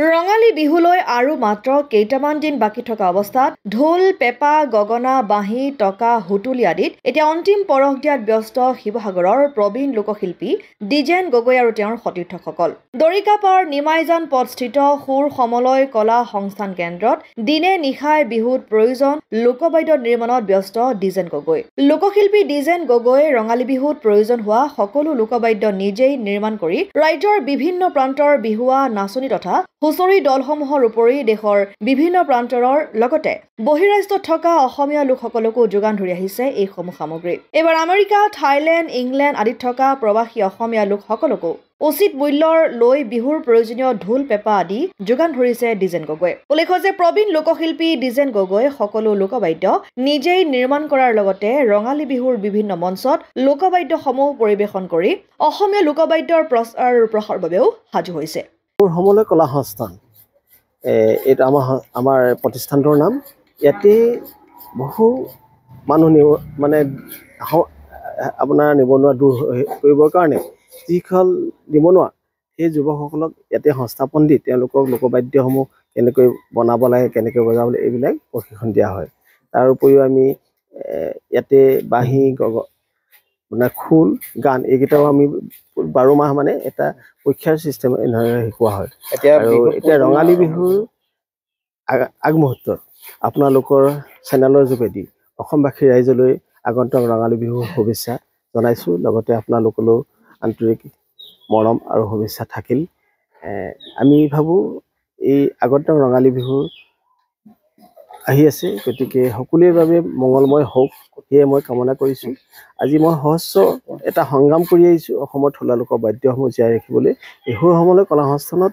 ৰঙালী বিহুলৈ আৰু মাত্ৰ কেইটামান দিন বাকী থকা অৱস্থাত ঢোল, পেঁপা, গগনা, বাঁহী, টকা, হুতুলি আদিত এতিয়া অন্তিম পৰশ দিয়াত ব্যস্ত শিৱসাগৰৰ প্ৰবীণ লোকশিল্পী দ্বিজেন গগৈ আৰু তেওঁৰ সতীৰ্থসকল। দৰিকাপাৰ নিমাইজান পথস্থিত সুৰ সমলয় কলা সংস্থান কেন্দ্ৰত দিনে নিশাই বিহুত প্ৰয়োজন লোকবাদ্য নিৰ্মাণত ব্যস্ত দ্বিজেন গগৈ। লোকশিল্পী দ্বিজেন গগৈ ৰঙালী বিহুত প্ৰয়োজন হোৱা সকলো লোকবাদ্য নিজেই নিৰ্মাণ কৰি ৰাজ্যৰ বিভিন্ন প্ৰান্তৰ বিহুৱা নাচনি তথা হুঁচৰি দলসমূহৰ উপৰি দেশৰ বিভিন্ন প্ৰান্তৰৰ লগতে বহিৰাজ্যত থকা অসমীয়া লোকসকলকো যোগান ধৰি আহিছে এইসমূহ সামগ্ৰী। এইবাৰ আমেৰিকা, থাইলেণ্ড, ইংলেণ্ড আদিত থকা প্ৰৱাসী অসমীয়া লোকসকলকো উচিত মূল্যৰ লৈ বিহুৰ প্ৰয়োজনীয় ঢোল, পেঁপা আদি যোগান ধৰিছে দ্বিজেন গগৈ। উল্লেখ্য যে প্ৰবীণ লোকশিল্পী দ্বিজেন গগৈ সকলো লোকবাদ্য নিজেই নিৰ্মাণ কৰাৰ লগতে ৰঙালী বিহুৰ বিভিন্ন মঞ্চত লোকবাদ্যসমূহ পৰিৱেশন কৰি অসমীয়া লোকবাদ্যৰ প্ৰচাৰ প্ৰসাৰৰ বাবেও সাজু হৈছে। সমলয় কলা সংস্থান এইটো আমাৰ প্ৰতিষ্ঠানটোৰ নাম। ইয়াতে বহু মানুহ মানে আপোনাৰ নিবনুৱা দূৰ কৰিবৰ কাৰণে যিসকল নিবনুৱা সেই যুৱকসকলক ইয়াতে সংস্থাপন দি তেওঁলোকক লোকবাদ্যসমূহ কেনেকৈ বনাব লাগে, কেনেকৈ বজাব লাগে এইবিলাক প্ৰশিক্ষণ দিয়া হয়। তাৰ উপৰিও আমি ইয়াতে বাঁহী, মানে খোল, গান এইকেইটাও আমি 12 মাহ মানে এটা পৰীক্ষাৰ চিষ্টেম এনেদৰে শিকোৱা হয়। আৰু এতিয়া ৰঙালী বিহুৰ আগমুহূৰ্তত আপোনালোকৰ চেনেলৰ যোগেদি অসমবাসী ৰাইজলৈ আগন্তুক ৰঙালী বিহুৰ শুভেচ্ছা জনাইছোঁ। লগতে আপোনালোকলৈও আন্তৰিক মৰম আৰু শুভেচ্ছা থাকিল। আমি ভাবোঁ এই আগন্তুক ৰঙালী বিহু আহি আছে, গতিকে সকলোৰে বাবে মংগলময় হওক সেয়ে মই কামনা কৰিছোঁ। আজি মই সহস্ৰ এটা সংগ্ৰাম কৰি আহিছোঁ অসমৰ থলুৱা লোকবাদ্যসমূহ জীয়াই ৰাখিবলৈ। এই সুৰ সমলয় কলা সংস্থানত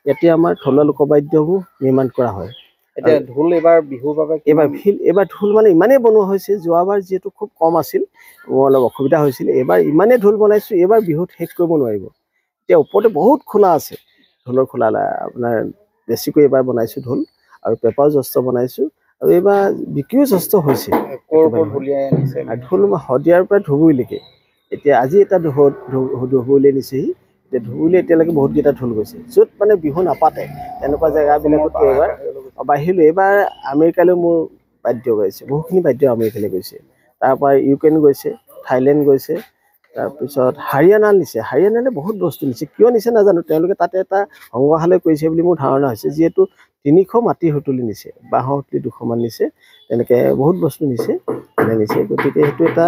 ইয়াতে আমাৰ থলুৱা লোকবাদ্যসমূহ নিৰ্মাণ কৰা হয়। এতিয়া ঢোল এইবাৰ বিহুৰ বাবে এইবাৰ ঢোল মানে ইমানেই বনোৱা হৈছে, যোৱাবাৰ যিহেতু খুব কম আছিল, মোৰ অলপ অসুবিধা হৈছিল। এইবাৰ ইমানেই ঢোল বনাইছোঁ, এইবাৰ বিহুত শেষ কৰিব নোৱাৰিব। এতিয়া ওপৰতে বহুত খোলা আছে, ঢোলৰ খোলা আপোনাৰ বেছিকৈ এইবাৰ বনাইছোঁ ঢোল, আৰু পেঁপাও যথেষ্ট বনাইছোঁ, আৰু এইবাৰ বিক্ৰীও যথেষ্ট হৈছে। ঢোল শদিয়াৰ পৰা ধুবুৰীলৈকে। এতিয়া আজি এটা ধুবুৰীলৈ নিছেহি। এতিয়া ধুবুৰীলৈ এতিয়ালৈকে বহুতকেইটা ঢোল গৈছে। য'ত মানে বিহু নাপাতে তেনেকুৱা জেগাবিলাকত এইবাৰ বাহিৰলৈ, এইবাৰ আমেৰিকালৈ মোৰ বাদ্য গৈছে, বহুখিনি বাদ্য আমেৰিকালৈ গৈছে। তাৰপৰা ইউক্ৰেইন গৈছে, থাইলেণ্ড গৈছে, তাৰপিছত হাৰিয়ানা নিছে। হাৰিয়ানালৈ বহুত বস্তু নিছে, কিয় নিছে নাজানো। তেওঁলোকে তাতে এটা সংগ্ৰহালয় কৰিছে বুলি মোৰ ধাৰণা হৈছে, যিহেতু 300 মাটিৰ হুতুলি নিছে, বাঁহৰ হুতুলি 200 মান নিছে, তেনেকৈ বহুত বস্তু নিছে। গতিকে সেইটো এটা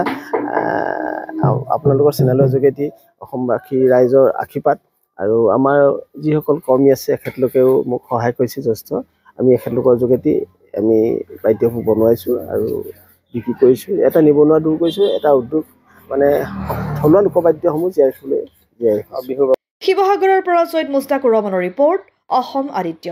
আপোনালোকৰ চেনেলৰ যোগেদি অসমবাসী ৰাইজৰ আশীৰ্বাদ, আৰু আমাৰ যিসকল কৰ্মী আছে এখেতলোকেও মোক সহায় কৰিছে যথেষ্ট। আমি এখেতলোকৰ যোগেদি আমি বাদ্যবোৰ বনোৱাইছোঁ আৰু বিক্ৰী কৰিছোঁ। এটা নিবনুৱা দূৰ কৰিছোঁ, এটা উদ্যোগ মানে থলুৱা লোকবাদ্যসমূহ জীয়াই ৰাখিবলৈ। শিৱসাগৰৰ পৰা চৈয়দ মুস্তাকুৰ ৰহমানৰ ৰিপৰ্ট, অসম আদিত্য।